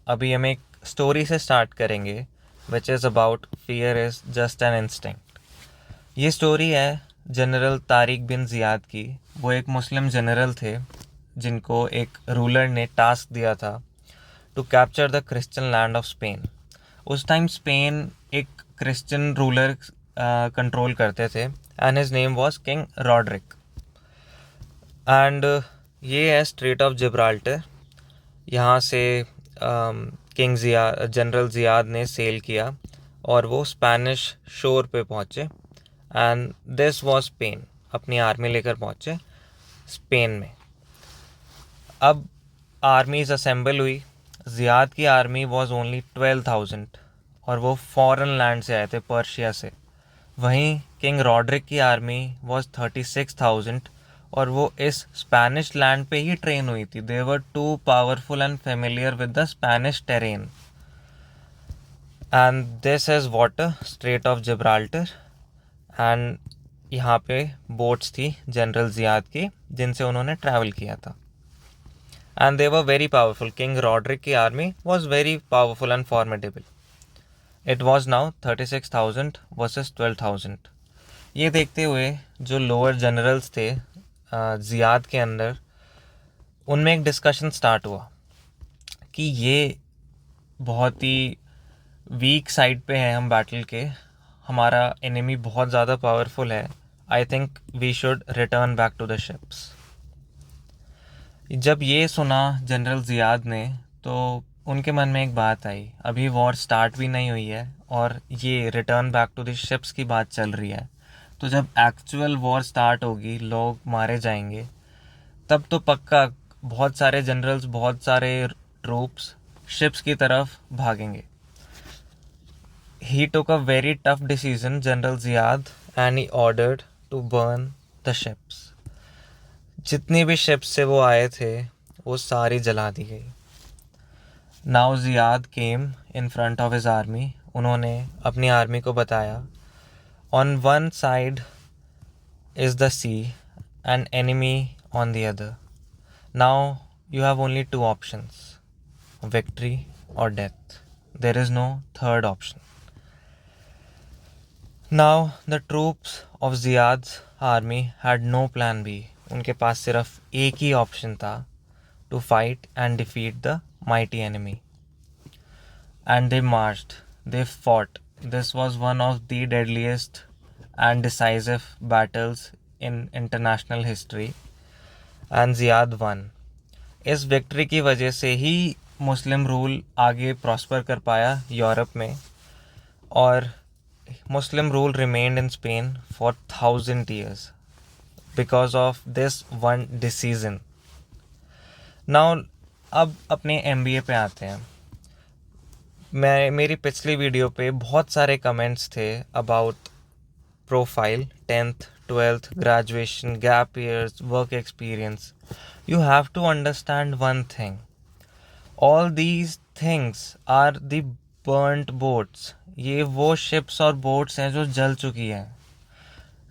अभी हम एक स्टोरी से स्टार्ट करेंगे which is about fear is just an instinct. ये स्टोरी है जनरल तारिक बिन ज़ियाद की। वो एक मुस्लिम जनरल थे जिनको एक रूलर ने टास्क दिया था to capture the Christian land of Spain. उस टाइम स्पेन एक क्रिश्चियन रूलर कंट्रोल करते थे and his name was King Roderick. And ये है स्ट्रेट ऑफ जिब्राल्टर। यहाँ से किंग जनरल ज़ियाद ने सेल किया और वो स्पेनिश शोर पे पहुँचे एंड दिस वाज स्पेन। अपनी आर्मी लेकर पहुँचे स्पेन में। अब आर्मीज असेंबल हुई। ज़ियाद की आर्मी वाज ओनली 12,000 और वो फॉरेन लैंड से आए थे, पर्शिया से। वहीं किंग रॉड्रिक की आर्मी वाज 36,000 और वो इस स्पेनिश लैंड पे ही ट्रेन हुई थी। They were too powerful and familiar with the Spanish terrain. And this is water strait of Gibraltar. And यहाँ पे बोट्स थी जनरल ज़ियाद की जिनसे उन्होंने ट्रैवल किया था। And they were very powerful. King Roderick की army was very powerful and formidable. It was now 36,000 versus 12,000। ये देखते हुए जो लोअर जनरल्स थे ज़ियाद के अंदर, उनमें एक डिस्कशन स्टार्ट हुआ कि ये बहुत ही वीक साइड पे हैं हम बैटल के, हमारा एनिमी बहुत ज़्यादा पावरफुल है। I think we should return back to the ships. जब ये सुना जनरल ज़ियाद ने तो उनके मन में एक बात आई, अभी वॉर स्टार्ट भी नहीं हुई है और ये return back to the ships की बात चल रही है। तो जब एक्चुअल वॉर स्टार्ट होगी, लोग मारे जाएंगे, तब तो पक्का बहुत सारे जनरल्स, बहुत सारे ट्रूप्स शिप्स की तरफ भागेंगे। He took a very tough decision, general Ziyad, and he ordered to burn the ships. जितनी भी शिप्स से वो आए थे वो सारी जला दी गई। Now Ziyad came in front of his army. उन्होंने अपनी आर्मी को बताया, on one side is the sea and enemy on the other. Now you have only two options, victory or death. There is no third option. Now the troops of Ziyad's army had no plan B. उनके पास सिर्फ एक ही option था, to fight and defeat the mighty enemy. And they marched, they fought. This was one of the deadliest and decisive battles in international history, and Ziyad won. इस victory की वजह से ही मुस्लिम rule आगे prosper कर पाया Europe में, और मुस्लिम rule remained in Spain for 1000 years because of this one decision. Now अब अपने MBA पे आते हैं। मेरी पिछली वीडियो पे बहुत सारे कमेंट्स थे about profile, 10th 12th, graduation, gap years, work experience. You have to understand one thing. All these things are the burnt boats. ये वो ships और boats हैं जो जल चुकी हैं।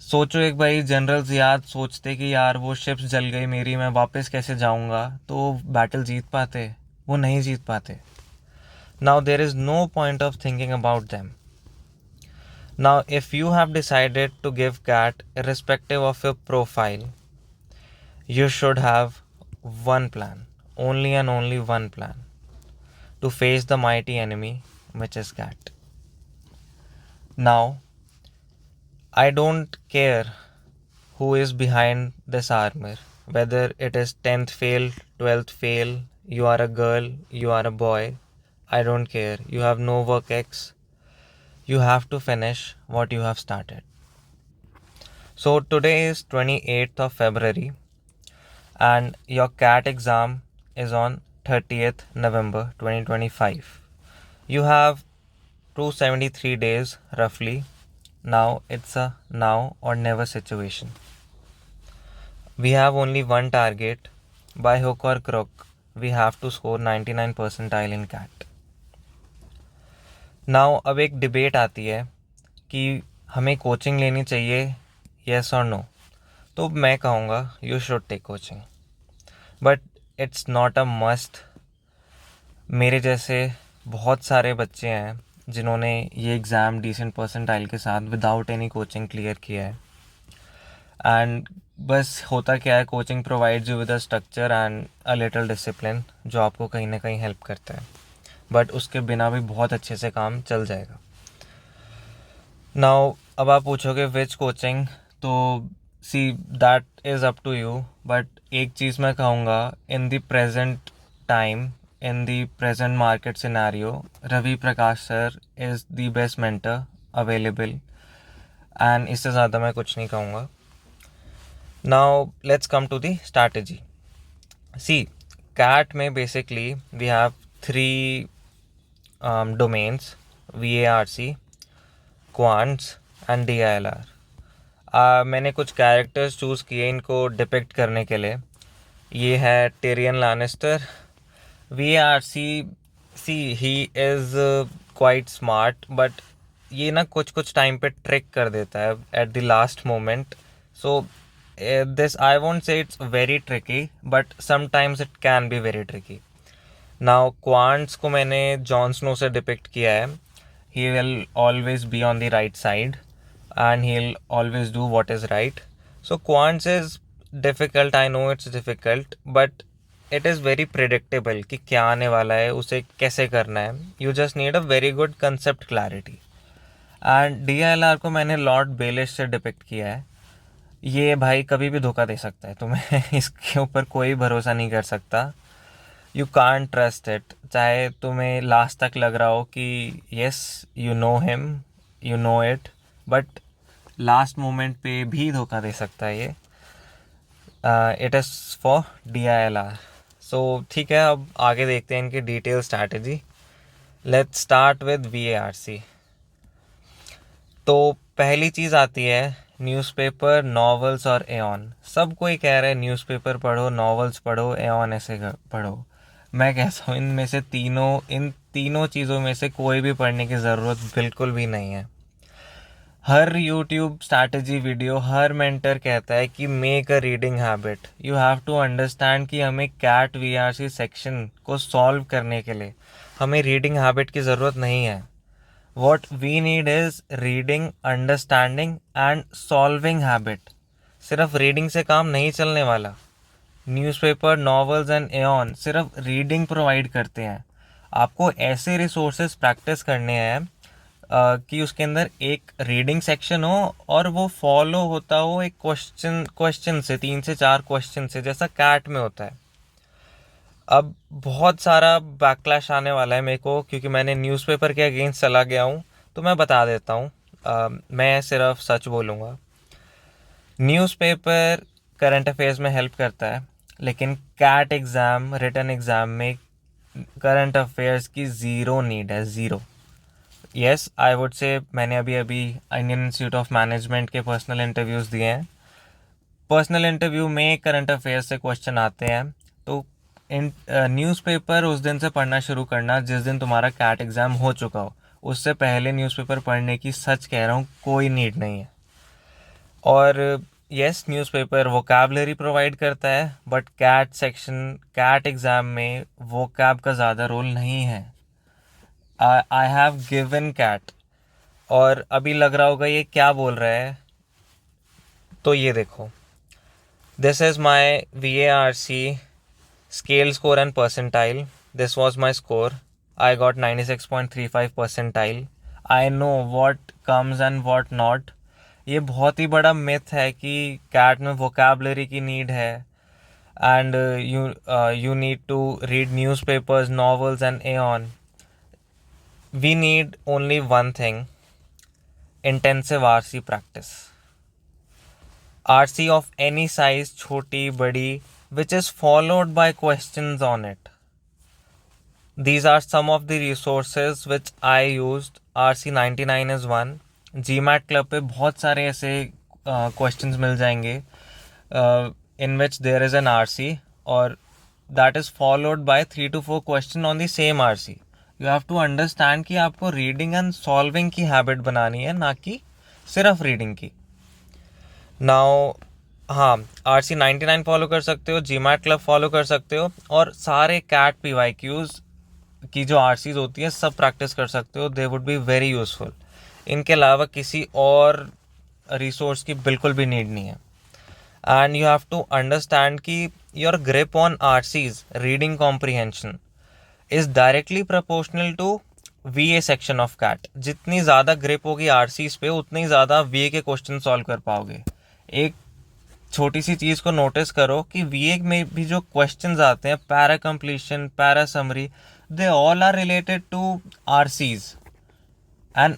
सोचो एक भाई, जनरल ज़ियाद सोचते कि यार वो ships जल गई मेरी, मैं वापस कैसे जाऊंगा, तो बैटल जीत पाते? वो नहीं जीत पाते। Now there is no point of thinking about them. Now if you have decided to give CAT irrespective of your profile, you should have one plan, only and only one plan, to face the mighty enemy, which is CAT. Now, I don't care who is behind this armor, whether it is 10th fail, 12th fail, you are a girl, you are a boy, I don't care. You have no work ex. You have to finish what you have started. So today is 28th of February and your CAT exam is on 30th November 2025. You have 273 days roughly. Now it's a now or never situation. We have only one target. By hook or crook, we have to score 99 percentile in CAT. Now अब एक debate आती है कि हमें coaching लेनी चाहिए, yes or no. तो मैं कहूँगा you should take coaching. But it's not a must. मेरे जैसे बहुत सारे बच्चे हैं जिन्होंने ये एग्ज़ाम डिसेंट परसेंटाइल के साथ विदाउट एनी कोचिंग क्लियर किया है। एंड बस होता क्या है, coaching provides you with a structure and a little discipline जो आपको कहीं ना कहीं हेल्प करता है, बट उसके बिना भी बहुत अच्छे से काम चल जाएगा। नाउ अब आप पूछोगे विच कोचिंग, तो see that is up to you, but एक चीज़ मैं कहूँगा, in the present time, in the present market scenario, Ravi Prakash sir is the best mentor available, and इससे ज़्यादा मैं कुछ नहीं कहूँगा। Now let's come to the strategy. See CAT में basically we have three domains, VARC, quants and DILR। मैंने कुछ characters choose किए इनको डिपिक्ट करने के लिए। ये है Tyrion Lannister. VARC, see he is quite smart, but ये ना कुछ कुछ टाइम पे ट्रिक कर देता है eight the last moment. So this I won't say it's very tricky, but sometimes it can be very tricky. Now quants को मैंने जॉन स्नो से डिपिक्ट किया है। He will always be on the right side and he'll always do what is right. So quants is difficult, I know it's difficult, but it is very predictable कि क्या आने वाला है, उसे कैसे करना है. You just need a very good concept clarity. And DILR को मैंने लॉर्ड बेलिश से डिपिक्ट किया है। ये भाई कभी भी धोखा दे सकता है तुम्हें इसके ऊपर कोई भरोसा नहीं कर सकता। यू कांट ट्रस्ट इट, चाहे तुम्हें लास्ट तक लग रहा हो कि yes you know him, you know it, but last moment पे भी धोखा दे सकता है ये। It is for DILR। सो ठीक है, अब आगे देखते हैं इनकी detail strategy. Let's start with VARC। तो पहली चीज़ आती है न्यूज़पेपर, नॉवेल्स और एऑन। सब कोई कह रहा है न्यूज़पेपर पढ़ो, नॉवेल्स पढ़ो, एऑन ऐसे पढ़ो। मैं कहता हूँ इन तीनों चीज़ों में से कोई भी पढ़ने की ज़रूरत बिल्कुल भी नहीं है। हर यूट्यूब स्ट्रैटेजी वीडियो, हर मेंटर कहता है कि make a reading habit. You have to understand कि हमें कैट VARC सेक्शन को सॉल्व करने के लिए हमें रीडिंग हैबिट की ज़रूरत नहीं है। What we need is reading, understanding and solving habit. सिर्फ रीडिंग से काम नहीं चलने वाला। न्यूज़पेपर, नॉवेल्स एंड एऑन सिर्फ रीडिंग प्रोवाइड करते हैं। आपको ऐसे रिसोर्सेज प्रैक्टिस करने हैं कि उसके अंदर एक रीडिंग सेक्शन हो और वो फॉलो होता हो एक क्वेश्चन से, 3 से 4 क्वेश्चन से, जैसा कैट में होता है। अब बहुत सारा बैकलैश आने वाला है मेरे को, क्योंकि मैंने न्यूज़पेपर के अगेंस्ट चला गया हूँ, तो मैं बता देता हूँ। मैं सिर्फ सच बोलूँगा। न्यूज़पेपर करंट अफेयर्स में हेल्प करता है, लेकिन कैट एग्ज़ाम, रिटन एग्ज़ाम में करंट अफेयर्स की ज़ीरो नीड है, ज़ीरो। येस, आई वुड से मैंने अभी इंडियन इंस्टीट्यूट ऑफ मैनेजमेंट के पर्सनल इंटरव्यूज़ दिए हैं। पर्सनल इंटरव्यू में करंट अफेयर्स से क्वेश्चन आते हैं, तो न्यूज़पेपर उस दिन से पढ़ना शुरू करना जिस दिन तुम्हारा कैट एग्ज़ाम हो चुका हो। उससे पहले न्यूज़पेपर पढ़ने की, सच कह रहा हूँ, कोई नीड नहीं है। और यस, न्यूज़पेपर वोकैबलरी प्रोवाइड करता है, बट कैट एग्ज़ाम में वोकैब का ज़्यादा रोल नहीं है। आई हैव गिवन कैट, और अभी लग रहा होगा ये क्या बोल रहा है, तो ये देखो, this is my VARC scale score and percentile. This was my score. I got 96.35 percentile. I know what comes and what not. ये बहुत ही बड़ा मिथ है कि कैट में वोकैबलरी की नीड है, and you need to read newspapers, novels and aeon. We need only one thing: intensive RC practice. RC of any size, छोटी बड़ी, which is followed by questions on it. These are some of the resources which I used. RC99 is one. GMAT Club पे बहुत सारे ऐसे questions मिल जाएंगे in which there is an RC, और that is followed by 3 to 4 question on the same RC. You have to understand कि आपको reading and solving की habit बनानी है, ना कि सिर्फ reading की। Now हाँ, RC99 फॉलो कर सकते हो, GMAT क्लब फॉलो कर सकते हो, और सारे कैट PYQs की जो आरसीज होती है सब प्रैक्टिस कर सकते हो. They would be very useful. इनके अलावा किसी और रिसोर्स की बिल्कुल भी नीड नहीं है. And you have to understand कि your grip on RCs reading comprehension is directly proportional to VA section of CAT. जितनी ज़्यादा ग्रिप होगी आरसीज पे उतनी ज़्यादा वीए के क्वेश्चन सॉल्व कर पाओगे. एक छोटी सी चीज़ को नोटिस करो कि वीए में भी जो क्वेश्चंस आते हैं, para completion, para summary, they all are related to RCs. And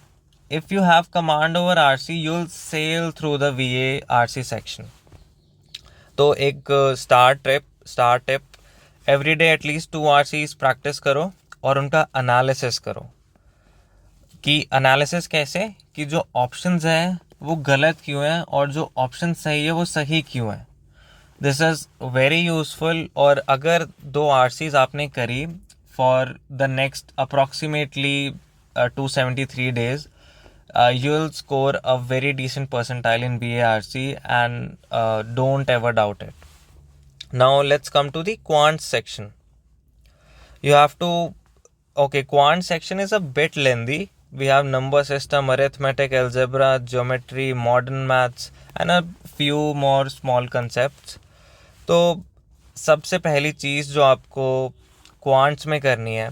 if you have command over RC, you'll sail through the VA RC section. तो एक star tip every day at least 2 RCs practice करो और उनका analysis करो. कि analysis कैसे, कि जो ऑप्शंस हैं वो गलत क्यों हैं और जो ऑप्शन सही है वो सही क्यों है. This is very useful. और अगर 2 RCs आपने करी for the next approximately 273 days, you'll score a very decent percentile in BARC, and don't ever doubt it. Now let's come to the quant section. You have to, okay, quant section is a bit lengthy. We have number system, arithmetic, algebra, geometry, modern maths, and a few more small concepts. तो सबसे पहली चीज़ जो आपको quants में करनी है,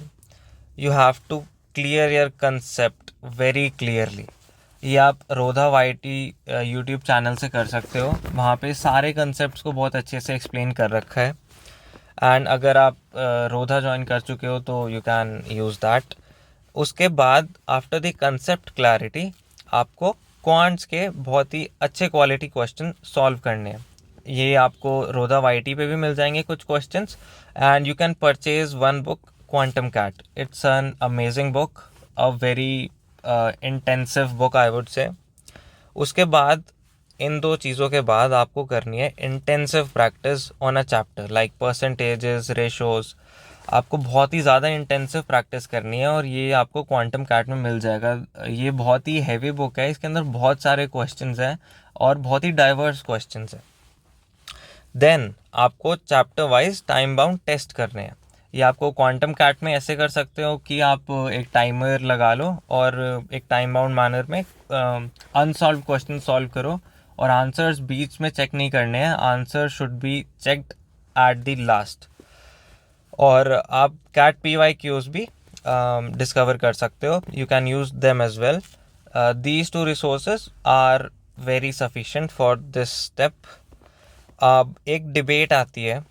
you have to clear your concept very clearly. ये आप रोधा वाईटी यूट्यूब चैनल से कर सकते हो. वहाँ पे सारे कंसेप्ट्स को बहुत अच्छे से एक्सप्लेन कर रखा है. एंड अगर आप रोधा ज्वाइन कर चुके हो तो यू कैन यूज़ दैट. उसके बाद आफ्टर द कंसेप्ट क्लैरिटी आपको क्वांट्स के बहुत ही अच्छे क्वालिटी क्वेश्चन सॉल्व करने हैं. ये आपको रोधा वाईटी पे भी मिल जाएंगे कुछ questions. And you can purchase one book, quantum CAT. It's an amazing book, a very intensive book I would say. उसके बाद इन 2 चीज़ों के बाद आपको करनी है intensive practice on a chapter like percentages, ratios. आपको बहुत ही ज़्यादा इंटेंसिव प्रैक्टिस करनी है और ये आपको क्वांटम कैट में मिल जाएगा. ये बहुत ही हैवी बुक है, इसके अंदर बहुत सारे क्वेश्चंस हैं और बहुत ही डाइवर्स क्वेश्चंस हैं. देन आपको chapter wise time bound test करने हैं. ये आपको क्वांटम कैट में ऐसे कर सकते हो कि आप एक टाइमर लगा लो और एक टाइम बाउंड मैनर में अनसॉल्व क्वेश्चन सॉल्व करो और आंसर्स बीच में चेक नहीं करने हैं. Answer should be checked at the last. और आप कैट PYQs भी डिस्कवर कर सकते हो. You can use them as well. These 2 resources are very sufficient for this step. अब एक डिबेट आती है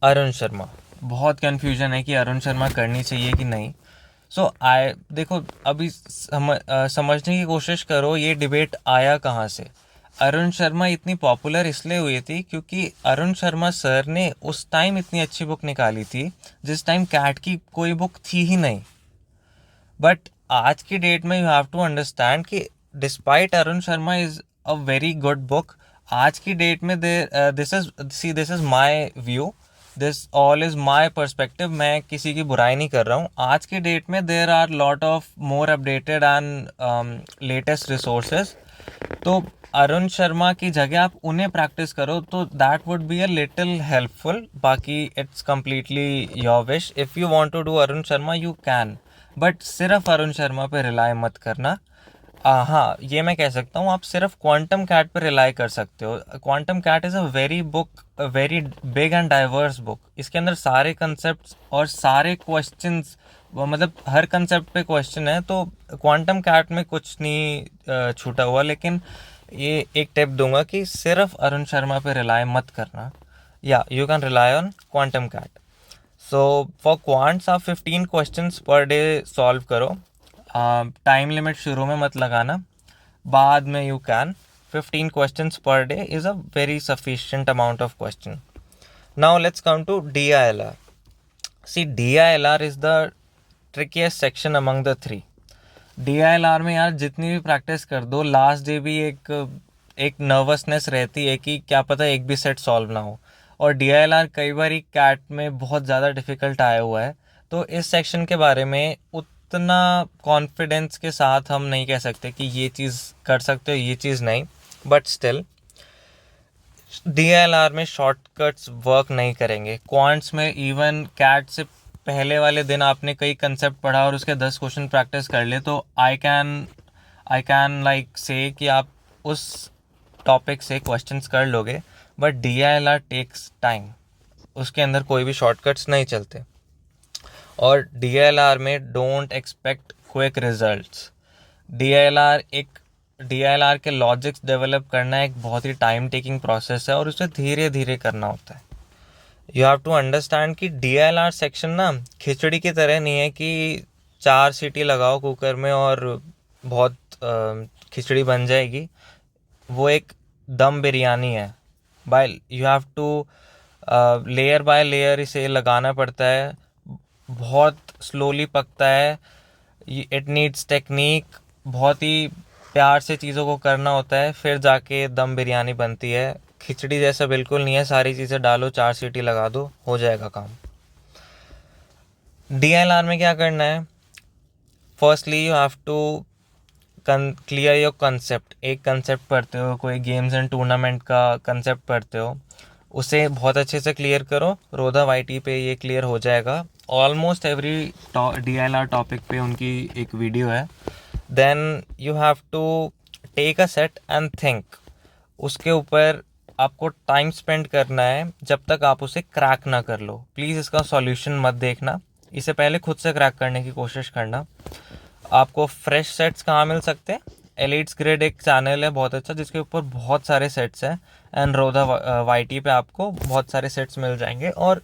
अरुण शर्मा. बहुत कन्फ्यूजन है कि अरुण शर्मा करनी चाहिए कि नहीं. सो देखो अभी समझने की कोशिश करो ये डिबेट आया कहाँ से. अरुण शर्मा इतनी पॉपुलर इसलिए हुई थी क्योंकि अरुण शर्मा सर ने उस टाइम इतनी अच्छी बुक निकाली थी जिस टाइम कैट की कोई बुक थी ही नहीं. बट आज की डेट में यू हैव टू अंडरस्टैंड कि despite Arun Sharma is a very good book, आज की डेट में this is my view, this all is my perspective. मैं किसी की बुराई नहीं कर रहा हूँ. आज की डेट में there are lot of more updated and latest resources. तो अरुण शर्मा की जगह आप उन्हें प्रैक्टिस करो तो that would be a little helpful. बाकी it's completely your wish. If you want to do Arun Sharma you can, but सिर्फ अरुण शर्मा पे रिलाई मत करना. हाँ, ये मैं कह सकता हूँ आप सिर्फ क्वांटम कैट पर रिलाई कर सकते हो. Quantum CAT is a very big and diverse book. इसके अंदर सारे कंसेप्ट और सारे क्वेश्चंस, मतलब हर कंसेप्ट पे क्वेश्चन है. तो क्वांटम कैट में कुछ नहीं छूटा हुआ. लेकिन ये एक टिप दूंगा कि सिर्फ अरुण शर्मा पे रिलाई मत करना. या you can rely on quantum CAT. So for quants आप 15 क्वेश्चंस पर डे सॉल्व करो. टाइम लिमिट शुरू में मत लगाना, बाद में you can. 15 questions per day is a very sufficient amount of question. Now let's come to DILR. See DILR is the trickiest section among the 3. DILR में यार जितनी भी प्रैक्टिस कर दो, लास्ट डे भी एक नर्वसनेस रहती है कि क्या पता एक भी सेट सॉल्व ना हो. और DILR कई बार कैट में बहुत ज़्यादा डिफ़िकल्ट आया हुआ है. तो इस सेक्शन के बारे में उतना कॉन्फिडेंस के साथ हम नहीं कह सकते कि ये चीज़ कर सकते हो, ये चीज़ नहीं. बट स्टिल DILR में शॉर्टकट्स वर्क नहीं करेंगे. क्वांट्स में इवन कैट से पहले वाले दिन आपने कई कंसेप्ट पढ़ा और उसके 10 क्वेश्चन प्रैक्टिस कर ले, तो आई कैन लाइक से कि आप उस टॉपिक से क्वेश्चंस कर लोगे। बट DILR टेक्स टाइम, उसके अंदर कोई भी शॉर्टकट्स नहीं चलते। और DILR में don't expect quick results. DILR के लॉजिक्स डेवलप करना एक बहुत ही टाइम टेकिंग प्रोसेस है और उसे धीरे धीरे करना होता है। यू हैव टू अंडरस्टैंड कि DILR सेक्शन ना खिचड़ी की तरह नहीं है कि 4 सीटी लगाओ कुकर में और बहुत खिचड़ी बन जाएगी। वो एक दम बिरयानी है। You have to layer by layer इसे लगाना पड़ता है, बहुत स्लोली पकता है। इट नीड्स टेक्निक, बहुत ही प्यार से चीज़ों को करना होता है, फिर जाके दम बिरयानी बनती है। खिचड़ी जैसा बिल्कुल नहीं है, सारी चीज़ें डालो, 4 सीटी लगा दो, हो जाएगा काम। DILR में क्या करना है? Firstly you have to clear your concept. एक कंसेप्ट पढ़ते हो, कोई गेम्स एंड टूर्नामेंट का कंसेप्ट पढ़ते हो, उसे बहुत अच्छे से क्लियर करो। रोधा YT पे ये क्लियर हो जाएगा। ऑलमोस्ट एवरी DILR टॉपिक पे उनकी एक वीडियो है। Then you have to take a set and think. उसके ऊपर आपको टाइम स्पेंड करना है जब तक आप उसे क्रैक ना कर लो। प्लीज़ इसका सॉल्यूशन मत देखना, इसे पहले खुद से क्रैक करने की कोशिश करना। आपको फ्रेश सेट्स कहाँ मिल सकते हैं? एलिट्स ग्रेड एक चैनल है बहुत अच्छा, जिसके ऊपर बहुत सारे सेट्स हैं। एंड रोधा YT पे आपको बहुत सारे सेट्स मिल जाएंगे। और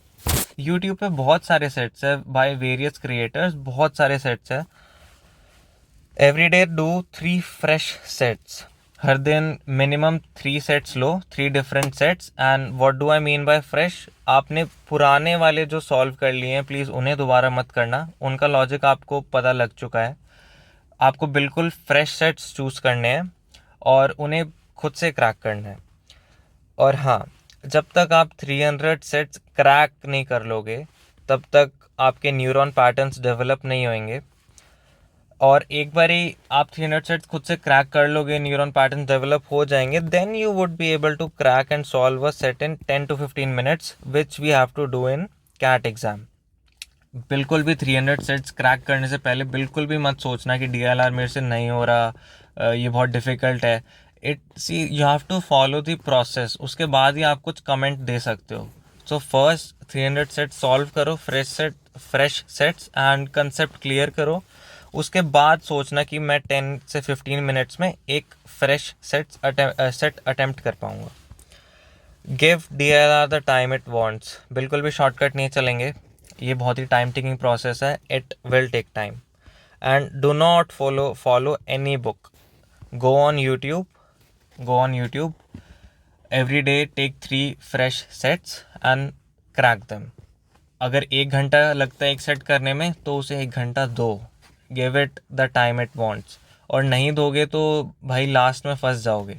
यूट्यूब पे बहुत सारे सेट्स है बाय वेरियस क्रिएटर्स, बहुत सारे सेट्स है। Every day do 3 fresh sets. हर दिन मिनिमम 3 सेट्स लो, 3 different sets. And what do I mean by fresh? आपने पुराने वाले जो सॉल्व कर लिए हैं, प्लीज़ उन्हें दोबारा मत करना, उनका लॉजिक आपको पता लग चुका है। आपको बिल्कुल फ्रेश सेट्स चूज़ करने हैं और उन्हें खुद से क्रैक करना है। और हाँ, जब तक आप 300 सेट्स क्रैक नहीं कर लोगे, तब तक आपके न्यूरॉन पैटर्न्स डेवलप नहीं होंगे। और एक बारी आप 300 सेट्स खुद से क्रैक कर लोगे, न्यूरॉन पैटर्न डेवलप हो जाएंगे, then you would be able to crack and solve a set in 10 to 15 minutes, which we have to do in CAT exam. बिल्कुल भी 300 सेट्स क्रैक करने से पहले बिल्कुल भी मत सोचना कि DILR मेरे से नहीं हो रहा, ये बहुत डिफ़िकल्ट है। You have to follow the process, उसके बाद ही आप कुछ कमेंट दे सकते हो। सो फर्स्ट 300 सेट्स सॉल्व करो, fresh sets and concept clear करो। उसके बाद सोचना कि मैं 10 से 15 मिनट्स में एक फ्रेश सेट अटेम्प्ट कर पाऊँगा। Give DILR the time it wants. बिल्कुल भी शॉर्टकट नहीं चलेंगे, ये बहुत ही टाइम टेकिंग प्रोसेस है। It will take time. And do not follow any book. Go on YouTube every day, take 3 fresh sets and crack them. अगर 1 घंटा लगता है एक सेट करने में, तो उसे 1 घंटा दो। Give it the time it wants. और नहीं दोगे तो भाई लास्ट में फंस जाओगे।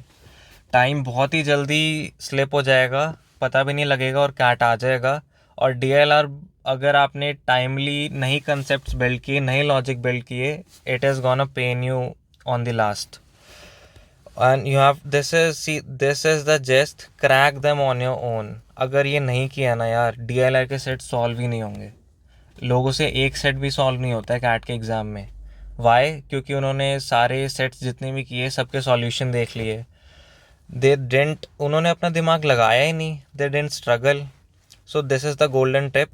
टाइम बहुत ही जल्दी स्लिप हो जाएगा, पता भी नहीं लगेगा और कैट आ जाएगा। और DILR अगर आपने टाइमली नहीं कंसेप्ट्स बिल्ड किए, नहीं लॉजिक बिल्ड किए, it is gonna pain you on the last. And you have this is the gist, crack them on your own. अगर ये नहीं किया ना यार, DILR के सेट सॉल्व ही नहीं होंगे। लोगों से एक सेट भी सॉल्व नहीं होता है कैट के एग्ज़ाम में। वाई? क्योंकि उन्होंने सारे सेट्स जितने भी किए, सबके सॉल्यूशन देख लिए। उन्होंने अपना दिमाग लगाया ही नहीं, they didn't struggle. So this is the golden tip,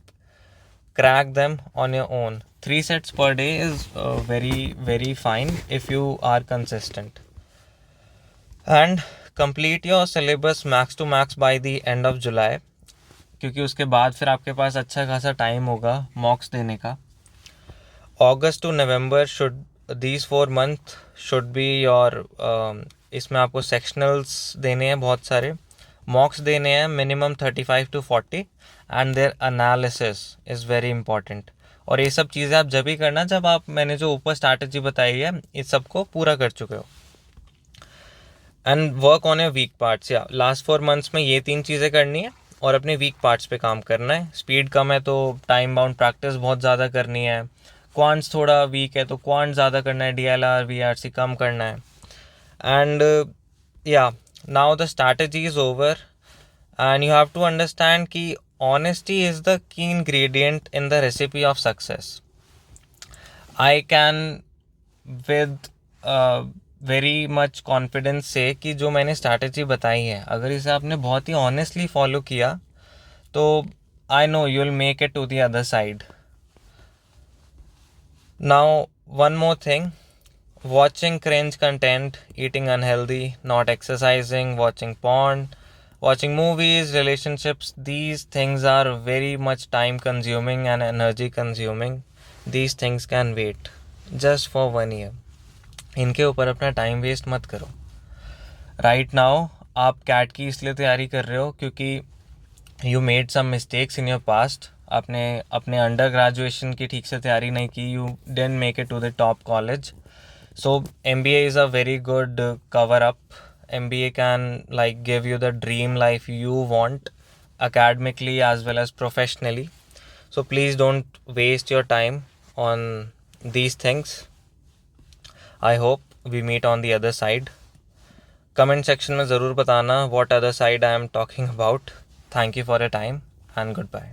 crack them on your own. 3 sets per day is very very fine if you are consistent. And complete your syllabus max to max by the end of July, क्योंकि उसके बाद फिर आपके पास अच्छा खासा time होगा मॉक्स देने का। August to November should, these 4 month should be your इसमें आपको सेक्शनल्स देने हैं, बहुत सारे मॉक्स देने हैं, minimum 35 to 40। And their analysis is very important. और ये सब चीज़ें आप जब ही करना जब आप, मैंने जो ऊपर स्ट्रैटेजी बताई है, इस सबको पूरा कर चुके हो। And work on your weak parts. या लास्ट 4 months में ये 3 चीज़ें करनी है और अपने वीक पार्ट्स पे काम करना है। स्पीड कम है तो टाइम बाउंड प्रैक्टिस बहुत ज़्यादा करनी है। क्वांट्स थोड़ा वीक है तो क्वांट ज़्यादा करना है, DILR VRC कम करना है। एंड या now the strategy is over and you have to understand कि honesty is the key ingredient in the recipe of success. I can with very much confidence से कि जो मैंने स्ट्रैटेजी बताई है, अगर इसे आपने बहुत ही ऑनेस्टली फॉलो किया तो I know you will make it to the other side. Now one more thing, watching cringe content, eating unhealthy, not exercising, watching porn, watching movies, relationships, these things are very much time consuming and energy consuming. These things can wait just for 1 year. इनके ऊपर अपना time waste मत करो. Right now आप cat की इसलिए तैयारी कर रहे हो क्योंकि you made some mistakes in your past. आपने अपने अंडर ग्रेजुएशन की ठीक से तैयारी नहीं की. You didn't make it to the top college. So MBA is a very good cover up. MBA can like give you the dream life you want academically as well as professionally. So please don't waste your time on these things. I hope we meet on the other side. Comment section में ज़रूर बताना what other side I am talking about. Thank you for your time and goodbye.